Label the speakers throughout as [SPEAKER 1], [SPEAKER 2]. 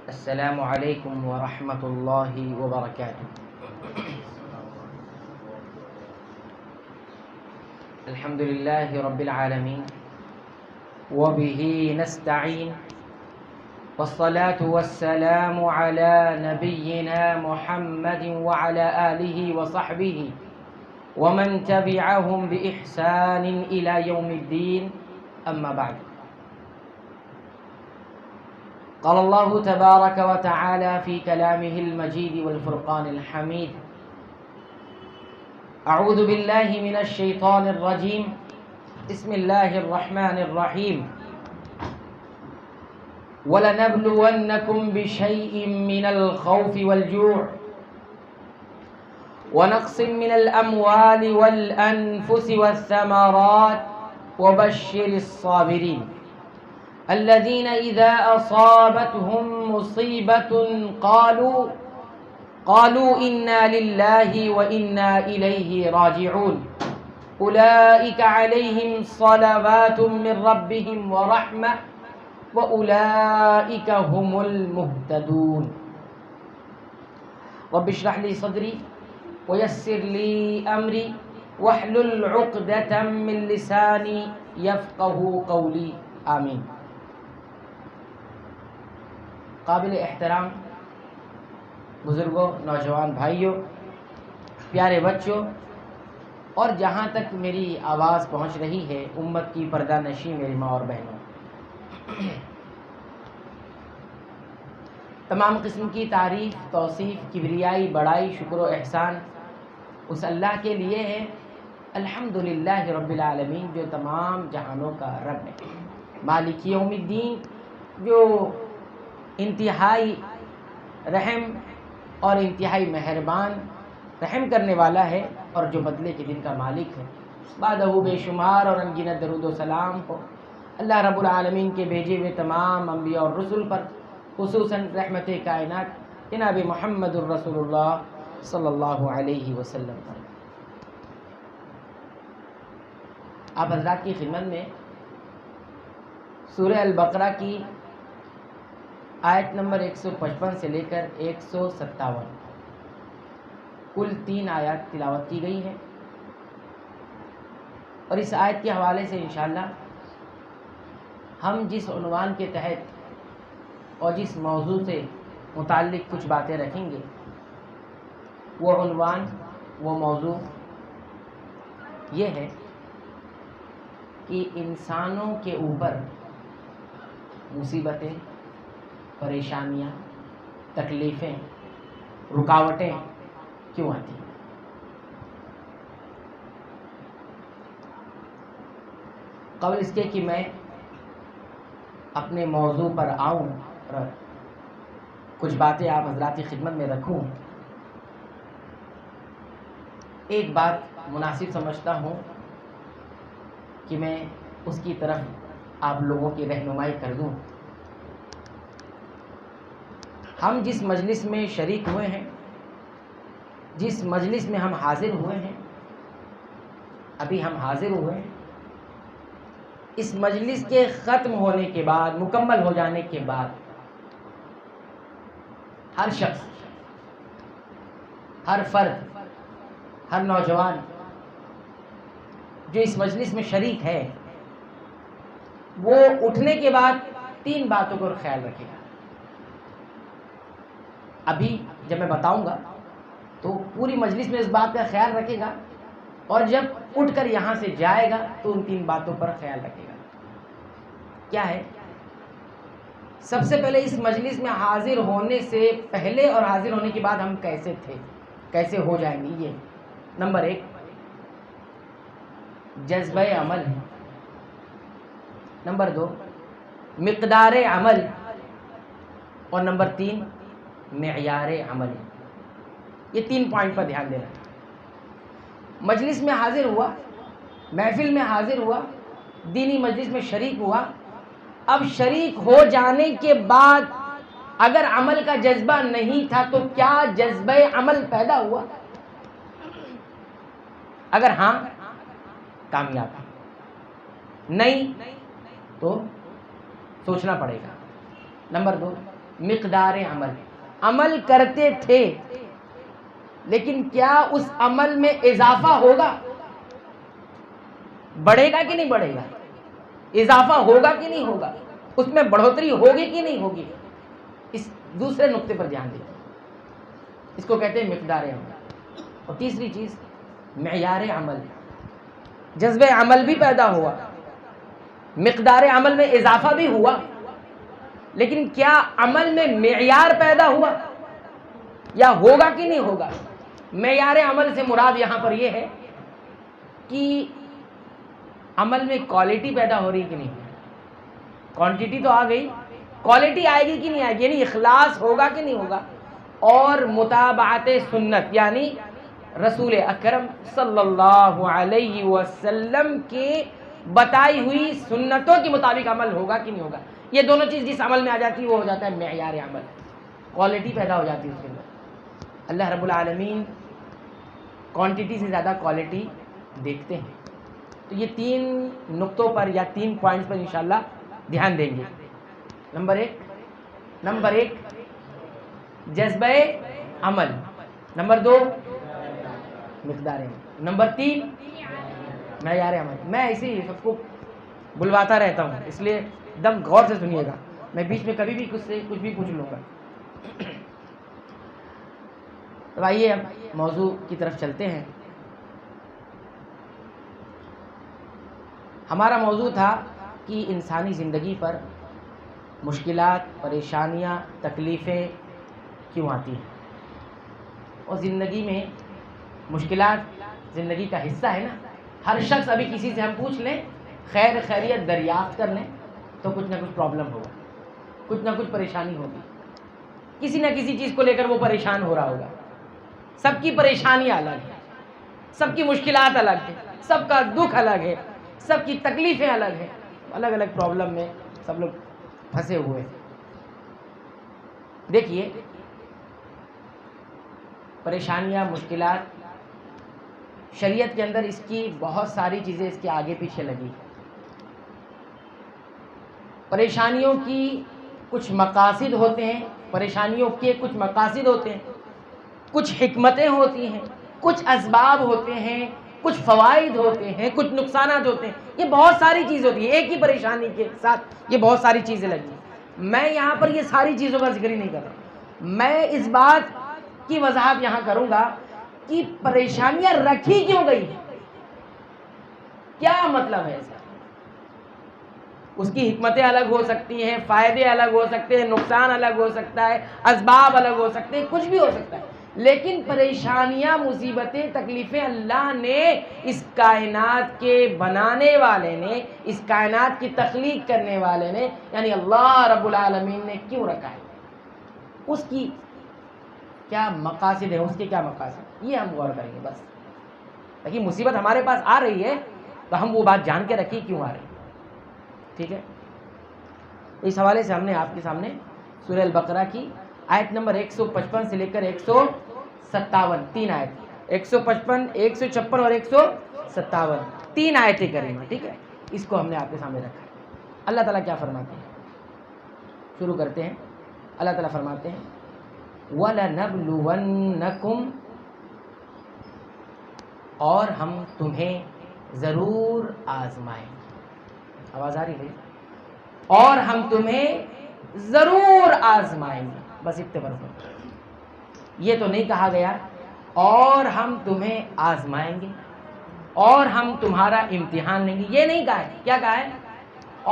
[SPEAKER 1] السلام علیکم ورحمۃ اللہ وبرکاتہ۔ الحمد للہ رب العالمین وبہ نستعین والصلاة والسلام علی نبینا محمد وعلى آلہ وصحبہ ومن تبعهم بإحسان إلى يوم الدین، اما بعد۔ قال الله تبارك وتعالى في كلامه المجيد والفرقان الحميد: أعوذ بالله من الشيطان الرجيم، بسم الله الرحمن الرحيم: وَلَنَبْلُوَنَّكُمْ بِشَيْءٍ مِّنَ الْخَوْفِ وَالْجُوعِ وَنَقْصٍ مِّنَ الْأَمْوَالِ وَالْأَنفُسِ وَالثَّمَرَاتِ وَبَشِّرِ الصَّابِرِينَ الذين إذا أصابتهم مصيبة قالوا إنا لله وإنا إليه راجعون أولئك عليهم صلوات من ربهم ورحمة وأولئك هم المهتدون رب اشرح لي صدري ويسر لي أمري واحلل عقدة من لساني يفقه قولي آمين۔ قابل احترام بزرگوں، نوجوان بھائیوں، پیارے بچوں، اور جہاں تک میری آواز پہنچ رہی ہے امت کی پردہ نشین میری ماں اور بہنوں، تمام قسم کی تعریف، توصیف، کبریائی، بڑائی، شکر و احسان اس اللہ کے لیے ہے، الحمدللہ رب العالمین، جو تمام جہانوں کا رب ہے، مالک یوم الدین، جو انتہائی رحم اور انتہائی مہربان رحم کرنے والا ہے، اور جو بدلے کے دن کا مالک ہے۔ بعدہ بے شمار اور انگنت درود و سلام ہو اللہ رب العالمین کے بھیجے ہوئے تمام انبیاء اور رسل پر، خصوصاً رحمت کائنات جناب محمد الرسول اللہ صلی اللہ علیہ وسلم پر۔ آپ حضرات کی خدمت میں سورہ البقرہ کی آیت نمبر 155 سے لے کر 157 کل 3 آیات تلاوت کی گئی ہے، اور اس آیت کے حوالے سے انشاءاللہ ہم جس عنوان کے تحت اور جس موضوع سے متعلق کچھ باتیں رکھیں گے، وہ عنوان، وہ موضوع یہ ہے کہ انسانوں کے اوپر مصیبتیں، پریشانیاں، تکلیفیں، رکاوٹیں کیوں آتی ہیں۔ قبل اس کے کہ میں اپنے موضوع پر آؤں اور کچھ باتیں آپ حضرات کی خدمت میں رکھوں، ایک بات مناسب سمجھتا ہوں کہ میں اس کی طرف آپ لوگوں کی رہنمائی کر دوں۔ ہم جس مجلس میں شریک ہوئے ہیں، جس مجلس میں ہم حاضر ہوئے ہیں، ابھی ہم حاضر ہوئے ہیں، اس مجلس کے ختم ہونے کے بعد، مکمل ہو جانے کے بعد، ہر شخص، ہر فرد، ہر نوجوان جو اس مجلس میں شریک ہے، وہ اٹھنے کے بعد 3 باتوں کا خیال رکھے گا۔ ابھی جب میں بتاؤں گا تو پوری مجلس میں اس بات کا خیال رکھے گا، اور جب اٹھ کر یہاں سے جائے گا تو ان 3 باتوں پر خیال رکھے گا۔ کیا ہے؟ سب سے پہلے اس مجلس میں حاضر ہونے سے پہلے اور حاضر ہونے کے بعد ہم کیسے تھے، کیسے ہو جائیں گے، یہ نمبر 1 جذبہ عمل ہے، نمبر 2 مقدار عمل، اور نمبر 3 معیار عمل ہے۔ یہ 3 پوائنٹ پر دھیان دینا ہے۔ مجلس میں حاضر ہوا، محفل میں حاضر ہوا، دینی مجلس میں شریک ہوا، اب شریک ہو جانے کے بعد اگر عمل کا جذبہ نہیں تھا تو کیا جذبہ عمل پیدا ہوا؟ اگر ہاں، کامیاب، نہیں تو سوچنا پڑے گا۔ نمبر 2 مقدار عمل، عمل کرتے تھے لیکن کیا اس عمل میں اضافہ ہوگا؟ بڑھے گا کہ نہیں بڑھے گا؟ اضافہ ہوگا کہ نہیں ہوگا؟ اس میں بڑھوتری ہوگی کہ نہیں ہوگی؟ اس دوسرے نقطے پر دھیان دیں، اس کو کہتے ہیں مقدار عمل۔ اور تیسری چیز معیار عمل، جذب عمل بھی پیدا ہوا، مقدار عمل میں اضافہ بھی ہوا، لیکن کیا عمل میں معیار پیدا ہوا یا ہوگا کہ نہیں ہوگا؟ معیار عمل سے مراد یہاں پر یہ ہے کہ عمل میں کوالٹی پیدا ہو رہی کہ نہیں؟ کوانٹٹی تو آ گئی، کوالٹی آئے گی کہ نہیں آئے گی؟ یعنی اخلاص ہوگا کہ نہیں ہوگا؟ اور متابعت سنت یعنی رسول اکرم صلی اللہ علیہ وسلم کے بتائی ہوئی سنتوں کے مطابق عمل ہوگا کہ نہیں ہوگا؟ یہ دونوں چیز جس عمل میں آ جاتی ہے وہ ہو جاتا ہے معیار عمل، کوالٹی پیدا ہو جاتی ہے اس کے اندر۔ اللہ رب العالمین کوانٹٹی سے زیادہ کوالٹی دیکھتے ہیں۔ تو یہ 3 نقطوں پر یا 3 پوائنٹس پر انشاءاللہ دھیان دیں گے۔ نمبر ایک جذبہ عمل، نمبر 2 مقدار عمل، نمبر 3 معیار عمل۔ میں ایسے ہی سب کو بلواتا رہتا ہوں، اس لیے دم غور سے سنیے گا، میں بیچ میں کبھی بھی کچھ بھی پوچھ لوں گا۔ تو آئیے اب موضوع کی طرف چلتے ہیں۔ ہمارا موضوع تھا کہ انسانی زندگی پر مشکلات، پریشانیاں، تکلیفیں کیوں آتی ہیں؟ اور زندگی میں مشکلات زندگی کا حصہ ہے نا۔ ہر شخص، ابھی کسی سے ہم پوچھ لیں، خیر خیریت دریافت کر لیں تو کچھ نہ کچھ پرابلم ہوگا، کچھ نہ کچھ پریشانی ہوگی، کسی نہ کسی چیز کو لے کر وہ پریشان ہو رہا ہوگا۔ سب کی پریشانیاں الگ ہیں، سب کی مشکلات الگ ہیں، سب کا دکھ الگ ہے، سب کی تکلیفیں الگ ہیں، الگ الگ پرابلم میں سب لوگ پھنسے ہوئے ہیں۔ دیکھیے، پریشانیاں، مشکلات، شریعت کے اندر اس کی بہت ساری چیزیں اس کے آگے پیچھے لگی۔ پریشانیوں کی کچھ مقاصد ہوتے ہیں، پریشانیوں کے کچھ مقاصد ہوتے ہیں، کچھ حکمتیں ہوتی ہیں، کچھ اسباب ہوتے ہیں، کچھ فوائد ہوتے ہیں، کچھ نقصانات ہوتے ہیں۔ یہ بہت ساری چیزیں ہوتی ہیں، ایک ہی پریشانی کے ساتھ یہ بہت ساری چیزیں لگی ہیں۔ میں یہاں پر یہ ساری چیزوں کا ذکر ہی نہیں کر رہا، میں اس بات کی وضاحت یہاں کروں گا کہ پریشانیاں رکھی کیوں گئی ہیں، کیا مطلب ہے اس کا۔ اس کی حکمتیں الگ ہو سکتی ہیں، فائدے الگ ہو سکتے ہیں، نقصان الگ ہو سکتا ہے، اسباب الگ ہو سکتے ہیں، کچھ بھی ہو سکتا ہے، لیکن پریشانیاں، مصیبتیں، تکلیفیں اللہ نے، اس کائنات کے بنانے والے نے، اس کائنات کی تخلیق کرنے والے نے، یعنی اللہ رب العالمین نے کیوں رکھا ہے؟ اس کی کیا مقاصد ہے، اس کے کیا مقاصد، یہ ہم غور کریں گے بس۔ تاکہ مصیبت ہمارے پاس آ رہی ہے تو ہم وہ بات جان کے رکھیں کیوں آ رہی ہے، ٹھیک ہے۔ اس حوالے سے ہم نے آپ کے سامنے سورہ البقرہ کی آیت نمبر 155 سے لے کر 157 3 آیت، 155، 156 اور 157 3 آیتیں کریمہ، ٹھیک ہے، اس کو ہم نے آپ کے سامنے رکھا ہے۔ اللہ تعالیٰ کیا فرماتے ہیں؟ شروع کرتے ہیں۔ اللہ تعالیٰ فرماتے ہیں وَلَنَبْلُوَنَّكُمْ، اور ہم تمہیں ضرور آزمائیں گے۔ آواز آ رہی ہے؟ اور ہم تمہیں ضرور آزمائیں گے، بس اتنے پر۔ یہ تو نہیں کہا گیا اور ہم تمہیں آزمائیں گے اور ہم تمہارا امتحان لیں گے، یہ نہیں کہا ہے۔ کیا کہا ہے؟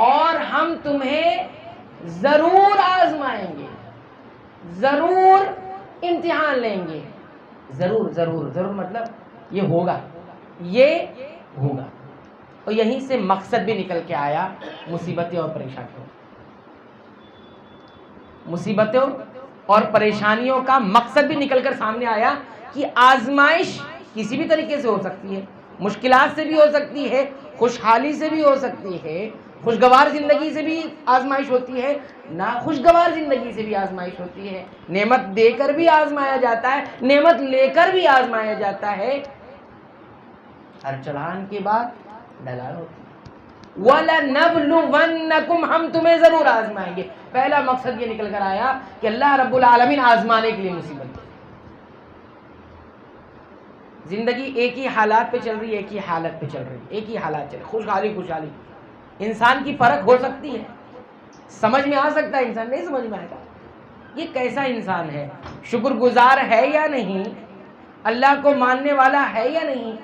[SPEAKER 1] اور ہم تمہیں ضرور آزمائیں گے، ضرور امتحان لیں گے۔ ضرور ضرور ضرور مطلب یہ ہوگا، یہ ہوگا۔ اور یہیں سے مقصد بھی نکل کے آیا، مصیبتیں اور پریشانیوں۔ مصیبتوں اور پریشانیوں کا مقصد بھی نکل کر سامنے آیا کہ آزمائش کسی بھی طریقے سے ہو سکتی ہے، مشکلات سے بھی ہو سکتی ہے، خوشحالی سے بھی ہو سکتی ہے، خوشگوار زندگی سے بھی آزمائش ہوتی ہے، ناخوشگوار زندگی سے بھی آزمائش ہوتی ہے، نعمت دے کر بھی آزمایا جاتا ہے، نعمت لے کر بھی آزمایا جاتا ہے۔ ہر چڑھان کے بعد ڈھلان ہوتی ہے۔ وَلَنَبْلُوَنَّكُمْ، ہم تمہیں ضرور آزمائیں گے. پہلا مقصد یہ نکل کر آیا کہ اللہ رب العالمین آزمانے کے لیے مصیبت. زندگی ایک ہی حالات پہ چل رہی ہے، ایک ہی حالت پہ چل رہی ہے، ایک ہی حالات چل رہی ہے، خوشحالی خوشحالی. انسان کی فرق ہو سکتی ہے، سمجھ میں آ سکتا ہے، انسان نہیں سمجھ میں آئے گا یہ کیسا انسان ہے، شکر گزار ہے یا نہیں، اللہ کو ماننے والا ہے یا نہیں.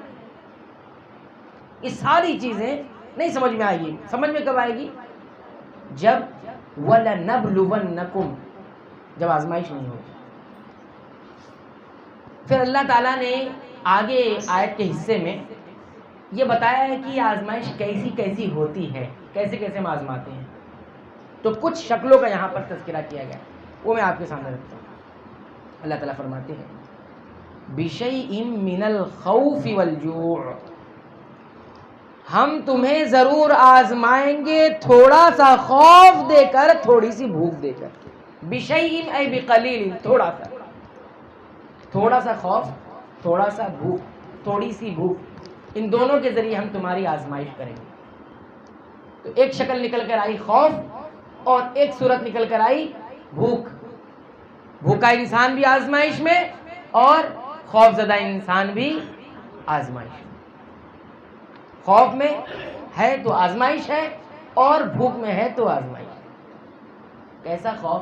[SPEAKER 1] یہ ساری چیزیں نہیں سمجھ میں آئے گی. سمجھ میں کب آئے گی؟ جب وَلَنَبْلُوَنَّكُمْ، جب آزمائش نہیں ہوگی. پھر اللہ تعالیٰ نے آگے آیت کے حصے میں یہ بتایا ہے کہ یہ آزمائش کیسی کیسی ہوتی ہے، کیسے کیسے ہم آزماتے ہیں. تو کچھ شکلوں کا یہاں پر تذکرہ کیا گیا، وہ میں آپ کے سامنے رکھتا ہوں. اللہ تعالیٰ فرماتے ہیں بِشَيْءٍ مِّنَ الْخَوْفِ وَالْجُوعِ، ہم تمہیں ضرور آزمائیں گے تھوڑا سا خوف دے کر، تھوڑی سی بھوک دے کر. بِشَيْءٍ اے بِقَلِيلٍ، تھوڑا سا خوف، تھوڑا سا بھوک، تھوڑی سی بھوک، ان دونوں کے ذریعے ہم تمہاری آزمائش کریں گے. تو ایک شکل نکل کر آئی خوف، اور ایک صورت نکل کر آئی بھوک. بھوکا انسان بھی آزمائش میں، اور خوف زدہ انسان بھی آزمائش میں. خوف میں ہے تو آزمائش ہے، اور بھوک میں ہے تو آزمائش ہے. کیسا خوف؟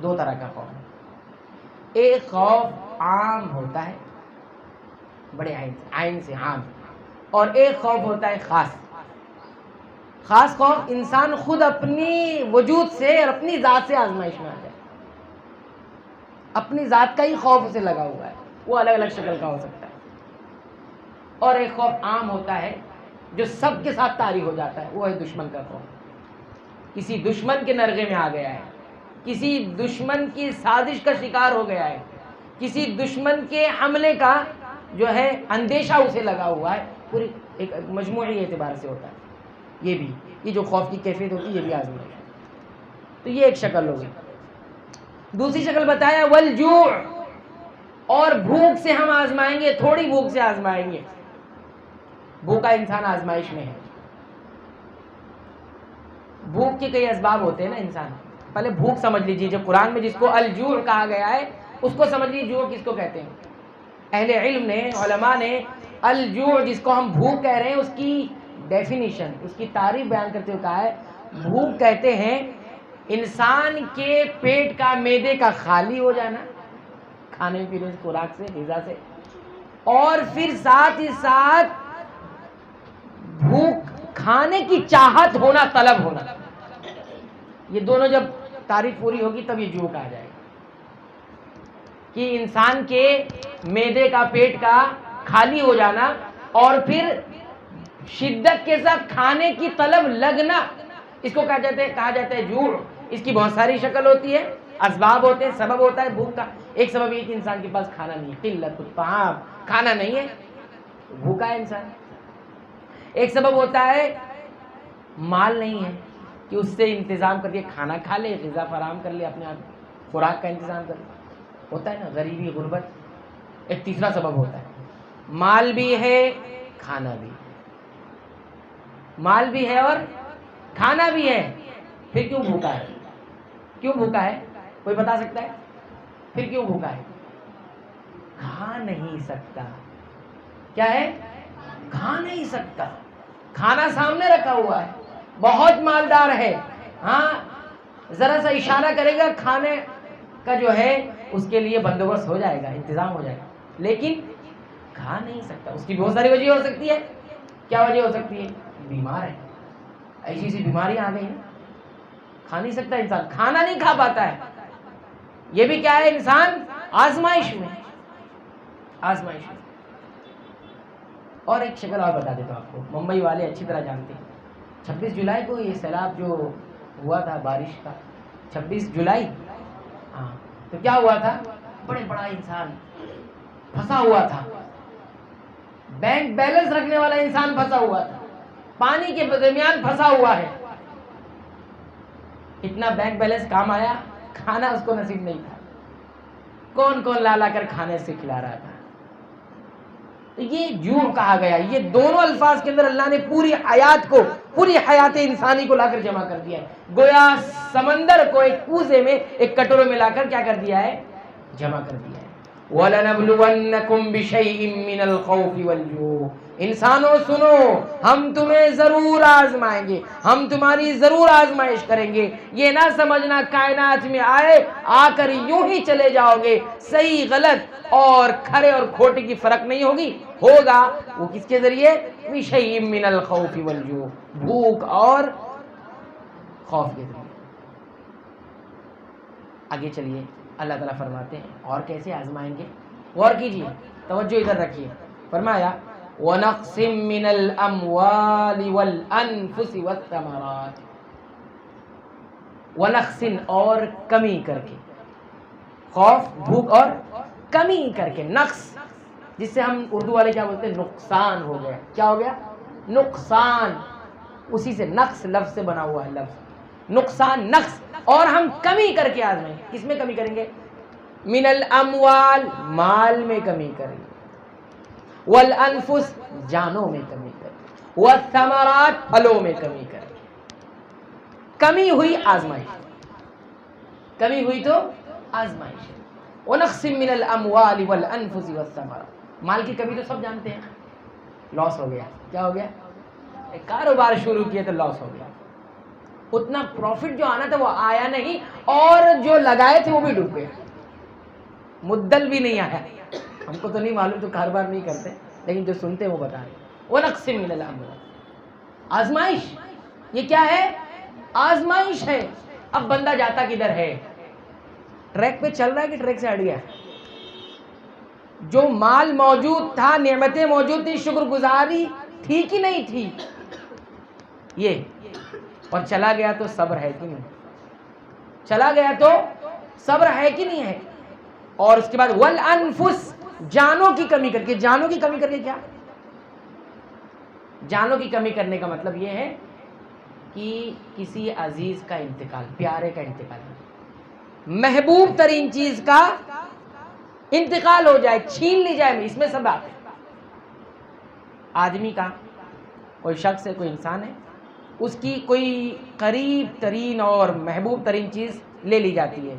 [SPEAKER 1] دو طرح کا خوف ہے. ایک خوف عام ہوتا ہے، بڑے عین سے عام، اور ایک خوف ہوتا ہے خاص. خاص خوف انسان خود اپنی وجود سے اور اپنی ذات سے آزمائش میں آ جائے، اپنی ذات کا ہی خوف اسے لگا ہوا ہے، وہ الگ الگ شکل کا ہو سکتا ہے. اور ایک خوف عام ہوتا ہے جو سب کے ساتھ طاری ہو جاتا ہے، وہ ہے دشمن کا خوف. کسی دشمن کے نرغے میں آ گیا ہے، کسی دشمن کی سازش کا شکار ہو گیا ہے، کسی دشمن کے حملے کا جو ہے اندیشہ اسے لگا ہوا ہے. پوری ایک مجموعی اعتبار سے ہوتا ہے. یہ جو خوف کی کیفیت ہوتی ہے، یہ بھی آزمائش ہے. تو یہ ایک شکل ہوگی. دوسری شکل بتایا والجوع، اور بھوک سے ہم آزمائیں گے، تھوڑی بھوک سے آزمائیں گے. بھوکا انسان آزمائش میں ہے. بھوک کے کئی اسباب ہوتے ہیں نا انسان. پہلے بھوک سمجھ لیجیے، جو قرآن میں جس کو الجوع کہا گیا ہے اس کو سمجھ لیجیے جوع کس کو کہتے ہیں. اہل علم نے، علماء نے الجوع جس کو ہم بھوک کہہ رہے ہیں، اس کی ڈیفینیشن، اس کی تعریف بیان کرتے ہوئے کہا ہے بھوک کہتے ہیں انسان کے پیٹ کا، معدے کا خالی ہو جانا، کھانے پینے سے، خوراک سے، غذا سے، اور پھر ساتھ ہی ساتھ بھوک کھانے کی چاہت ہونا، طلب ہونا. یہ دونوں جب تعریف پوری ہوگی تب یہ جوع کہا جائے گا کہ انسان کے معدے کا، پیٹ کا خالی ہو جانا، اور پھر شدت کے ساتھ کھانے کی طلب لگنا، اس کو کہا جاتا ہے جوع. اس کی بہت ساری شکل ہوتی ہے، اسباب ہوتے ہیں، سبب ہوتا ہے بھوک کا. ایک سبب یہ کہ انسان کے پاس کھانا نہیں ہے، قلت الطعام، کھانا نہیں ہے، بھوکا ہے انسان. ایک سبب ہوتا ہے مال نہیں ہے کہ اس سے انتظام کر کے کھانا کھا لے، غذا فراہم کر لے، اپنے آپ خوراک کا انتظام کر لے. ہوتا ہے نا، غریبی، غربت. ایک تیسرا سبب ہوتا ہے مال بھی ہے، کھانا بھی ہے. مال بھی ہے اور کھانا بھی ہے، پھر کیوں بھوکا ہے؟ کیوں بھوکا ہے؟ کوئی بتا سکتا ہے پھر کیوں بھوکا ہے؟ کھا نہیں سکتا. کیا ہے؟ کھا نہیں سکتا. کھانا سامنے رکھا ہوا ہے، بہت مالدار ہے، ہاں ذرا سا اشارہ کرے گا، کھانے کا جو ہے اس کے لیے بندوبست ہو جائے گا، انتظام ہو جائے گا، لیکن کھا نہیں سکتا. اس کی بہت ساری وجہ ہو سکتی ہے. کیا وجہ ہو سکتی ہے؟ بیمار ہے، ایسی سی بیماریاں آ گئی ہیں، کھا نہیں سکتا انسان، کھانا نہیں کھا پاتا ہے. یہ بھی کیا ہے؟ انسان آزمائش میں، آزمائش میں. اور ایک شکل اور بتا دیتا ہوں آپ کو، ممبئی والے اچھی طرح جانتے ہیں. 26 جولائی کو یہ سیلاب جو ہوا تھا بارش کا، 26 جولائی، ہاں، تو کیا ہوا تھا؟ بڑا انسان پھنسا ہوا تھا، بینک بیلنس رکھنے والا انسان پھنسا ہوا تھا، پانی کے درمیان پھنسا ہوا ہے. اتنا بینک بیلنس کام آیا، کھانا اس کو نصیب نہیں تھا. کون لا کر کھانے سے کھلا رہا تھا. تو یہ جو کہا گیا، یہ دونوں الفاظ کے اندر اللہ نے پوری حیات کو، پوری حیات انسانی کو لا کر جمع کر دیا ہے. گویا سمندر کو ایک کوزے میں، ایک کٹورے میں لا کر کیا کر دیا ہے؟ جمع کر دیا ہے. وَلَنَبْلُوَنَّكُمْ بِشَيْءٍ مِّنَ الْخَوْفِ وَالْجُوعِ. انسانوں سنو، ہم تمہیں ضرور آزمائیں گے، ہم تمہاری ضرور آزمائش کریں گے. یہ نہ سمجھنا کائنات میں آئے، آ کر یوں ہی چلے جاؤ گے. صحیح غلط اور کھرے اور کھوٹے کی فرق نہیں ہوگی. ہوگا وہ کس کے ذریعے؟ بِشَيْءٍ مِّنَ الْخَوْفِ وَالْجُوعِ، بھوک اور خوف کے ذریعے. آگے چلیے، اللہ تعالیٰ فرماتے ہیں اور کیسے آزمائیں گے. غور کیجیے، توجہ ادھر رکھیے. فرمایا وَنَقْصٍ مِّنَ الْأَمْوَالِ وَالْأَنفُسِ وَالثَّمَرَاتِ. وَنَقْصٍ اور کمی کر کے، خوف بھوک اور کمی کر کے. نقص جس سے ہم اردو والے کیا بولتے ہیں؟ نقصان ہو گیا. کیا ہو گیا؟ نقصان. اسی سے نقص لفظ سے بنا ہوا ہے لفظ نقصان، نقص. اور ہم کمی کر کے آزمائیں. کس میں کمی کریں گے؟ من الاموال، مال میں کمی کریں گے. والانفس، جانوں میں کمی کریں گے. والثمرات، پھلوں میں کمی کریں گے. کمی ہوئی آزمائش، کمی ہوئی تو آزمائش. ونقص من الاموال والانفس والثمرات. مال کی کمی تو سب جانتے ہیں، لاس ہو گیا. کیا ہو گیا؟ ایک کاروبار شروع کیا تو لاس ہو گیا. اتنا پروفٹ جو آنا تھا وہ آیا نہیں، اور جو لگائے تھے وہ بھی ڈوب گئے. مدل بھی نہیں آیا. ہم کو تو نہیں معلوم، تو کاروبار نہیں کرتے، لیکن جو سنتے وہ بتا رہے. ونقص من الاموال، آزمائش. یہ کیا ہے؟ آزمائش ہے. اب بندہ جاتا کدھر ہے؟ ٹریک پہ چل رہا ہے کہ ٹریک سے ہٹ گیا؟ جو مال موجود تھا، نعمتیں موجود تھی، شکر گزاری تھی کہ نہیں تھی؟ یہ اور چلا گیا تو صبر ہے کہ نہیں؟ چلا گیا تو صبر ہے کہ نہیں ہے؟ اور اس کے بعد والانفس، جانوں کی کمی کر کے. جانوں کی کمی کر کے کیا؟ جانوں کی کمی کرنے کا مطلب یہ ہے کہ کسی عزیز کا انتقال، پیارے کا انتقال، محبوب ترین چیز کا انتقال ہو جائے، چھین لی جائے. اس میں سب آتے ہیں. آدمی کا کوئی شخص ہے، کوئی انسان ہے، اس کی کوئی قریب ترین اور محبوب ترین چیز لے لی جاتی ہے.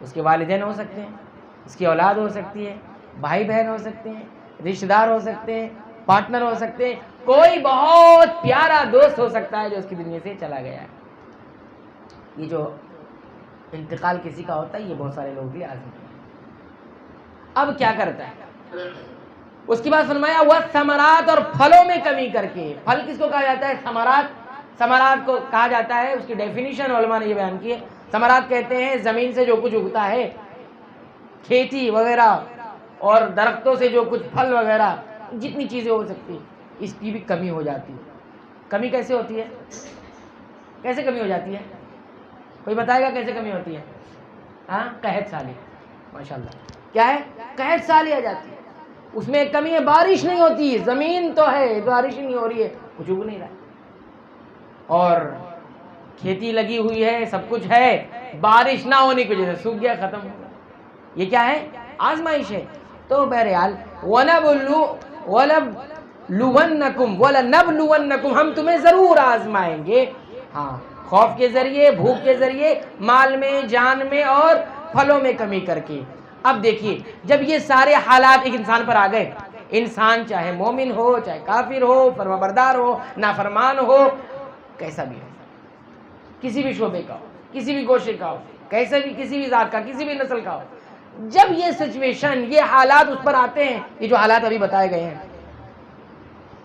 [SPEAKER 1] اس کے والدین ہو سکتے ہیں، اس کی اولاد ہو سکتی ہے، بھائی بہن ہو سکتے ہیں، رشتہ دار ہو سکتے ہیں، پارٹنر ہو سکتے ہیں، کوئی بہت پیارا دوست ہو سکتا ہے جو اس کی دنیا سے چلا گیا ہے. یہ جو انتقال کسی کا ہوتا ہے، یہ بہت سارے لوگ بھی آزمائے. اب کیا کرتا ہے؟ اس کے بعد فرمایا والثمرات، اور پھلوں میں کمی کر کے. پھل کس کو کہا جاتا ہے؟ ثمرات. ثمرات کو کہا جاتا ہے، اس کی ڈیفینیشن علماء نے یہ بیان کی ہے. ثمرات کہتے ہیں زمین سے جو کچھ اگتا ہے، کھیتی وغیرہ، اور درختوں سے جو کچھ پھل وغیرہ، جتنی چیزیں ہو سکتی، اس کی بھی کمی ہو جاتی ہے. کمی کیسے ہوتی ہے؟ کیسے کمی ہو جاتی ہے؟ کوئی بتائے گا کیسے کمی ہوتی ہے؟ ہاں، قحط سالی. ماشاءاللہ. کیا ہے؟ قحط سالی آ جاتی ہے. اس میں ایک کمی ہے، بارش نہیں ہوتی. زمین تو ہے، بارش نہیں ہو رہی ہے، کچھ اگ نہیں رہا. اور کھیتی لگی ہوئی ہے، سب کچھ ہے، بارش نہ ہونے کی وجہ سے سوکھ گیا، ختم ہو گیا. یہ کیا ہے؟ آزمائش ہے. تو بہرحال وَلَنَبْلُوَنَّكُمْ، ہم تمہیں ضرور آزمائیں گے. ہاں، خوف کے ذریعے، بھوک کے ذریعے، مال میں، جان میں اور پھلوں میں کمی کر کے. اب دیکھیے، جب یہ سارے حالات ایک انسان پر آ گئے، انسان چاہے مومن ہو، چاہے کافر ہو، فرمانبردار ہو، نافرمان ہو، کیسا بھی ہو، کسی بھی شعبے کا ہو، کسی بھی گوشے کا ہو، کیسے بھی، کسی بھی ذات کا، کسی بھی نسل کا ہو، جب یہ سچویشن، یہ حالات اس پر آتے ہیں، یہ جو حالات ابھی بتائے گئے ہیں،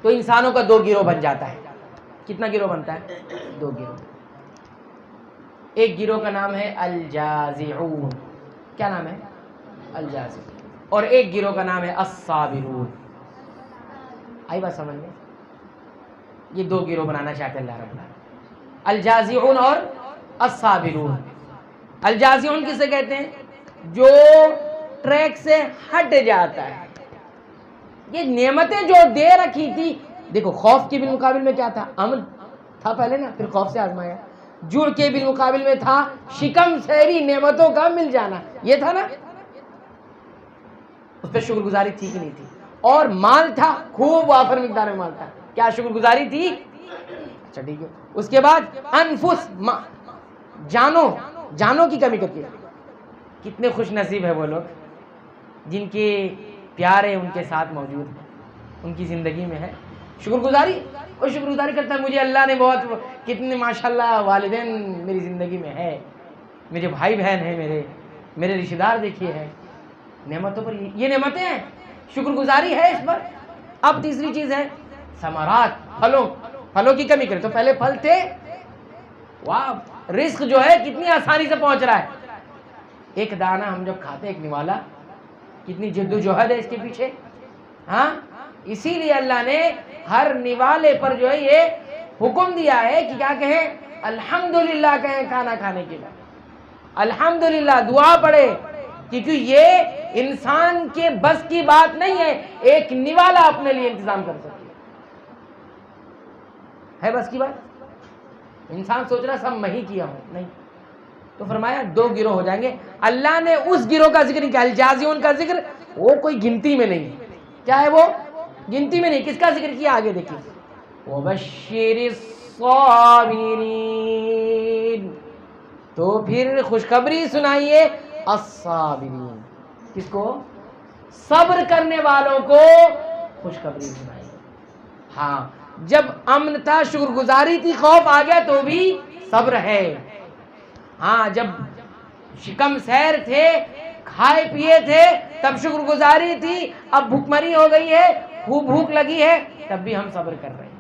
[SPEAKER 1] تو انسانوں کا دو گروہ بن جاتا ہے. کتنا گروہ بنتا ہے؟ دو گروہ. ایک گروہ کا نام ہے الجازعون. کیا نام ہے؟ الجازعون. اور ایک گروہ کا نام ہے الصابرون. آئی بات سمجھ میں؟ یہ دو گروہ بنانا چاہتے اللہ رب العالمین، الجازعون اور الصابرون. الجازعون کسے کہتے ہیں؟ جو ٹریک سے ہٹ جاتا ہے. یہ نعمتیں جو دے رکھی تھی، دیکھو خوف کے بالمقابل میں کیا تھا؟ امن تھا پہلے نا، پھر خوف سے آزمایا. جڑ کے بالمقابل میں تھا شکم سیری، نعمتوں کا مل جانا، یہ تھا نا. اس پہ شکر گزاری تھی کہ نہیں تھی؟ اور مال تھا، خوب وافر مقدار میں مال تھا. کیا شکر گزاری تھی؟ اچھا ٹھیک ہے. اس کے بعد انفس، جانوں کی کمی کرتی ہے. کتنے خوش نصیب ہے وہ لوگ جن کے پیارے ان کے ساتھ موجود ہیں، ان کی زندگی میں ہے. شکر گزاری، وہ شکر گزاری کرتا ہے، مجھے اللہ نے بہت کتنے ماشاءاللہ والدین میری زندگی میں ہے، میرے بھائی بہن ہیں، میرے رشتہ دار دیکھیے ہیں. نعمتوں پر یہ نعمتیں ہیں، شکر گزاری ہے اس پر. اب تیسری چیز ہے ثمرات، پھلوں کی کمی کرے. تو پہلے پھل تھے، واہ رزق جو ہے کتنی آسانی سے پہنچ رہا ہے. ایک دانہ ہم جب کھاتے ایک نوالا، کتنی جد و جہد ہے اس کے پیچھے. ہاں اسی لیے اللہ نے ہر نوالے پر جو ہے یہ حکم دیا ہے کہ کیا کہیں؟ الحمدللہ کہیں کھانا کھانے کے بعد. الحمدللہ دعا پڑھے، کیونکہ یہ انسان کے بس کی بات نہیں ہے ایک نوالا اپنے لیے انتظام کر سکے. ہے بس کی بات؟ انسان سوچ رہا سب میں ہی کیا ہوں، نہیں. تو فرمایا دو گروہ ہو جائیں گے. اللہ نے اس گروہ کا ذکر نہیں کیا، الجازیون کا ذکر، وہ کوئی گنتی میں نہیں. کیا ہے وہ؟ گنتی میں نہیں. کس کا ذکر کیا؟ آگے دیکھیے. وَبَشِّرِ الصَّابِرِينَ، تو پھر خوشخبری سنائیے الصابرین. کس کو؟ صبر کرنے والوں کو خوشخبری سنائیے. ہاں جب امن تھا، شکر گزاری تھی، خوف آ گیا تو بھی صبر ہے. ہاں جب شکم سیر تھے، کھائے پیے تھے، تب شکر گزاری تھی. اب بھوکمری ہو گئی ہے، خوب بھوک لگی ہے، تب بھی ہم صبر کر رہے ہیں.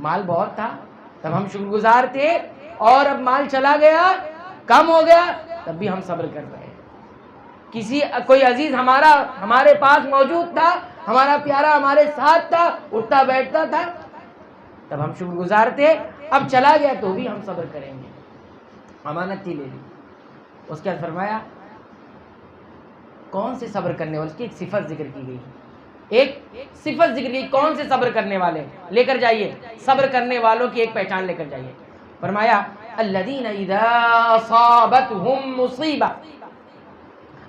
[SPEAKER 1] مال بہت تھا تب ہم شکر گزار تھے، اور اب مال چلا گیا، کم ہو گیا، تب بھی ہم صبر کر رہے ہیں. کوئی عزیز ہمارے پاس موجود تھا، ہمارا پیارا ہمارے ساتھ تھا، اٹھتا بیٹھتا تھا، تب ہم شکر گزار تھے. اب چلا گیا تو بھی ہم صبر کریں گے. امانت تھی، لے لی. اس کے بعد فرمایا کون سے صبر کرنے والے، اس کی ایک صفت ذکر کی گئی. ایک صفت ذکر کی، کون سے صبر کرنے والے لے کر جائیے. صبر کرنے والوں کی ایک پہچان لے کر جائیے. فرمایا الذین اذا اصابتہم مصیبہ،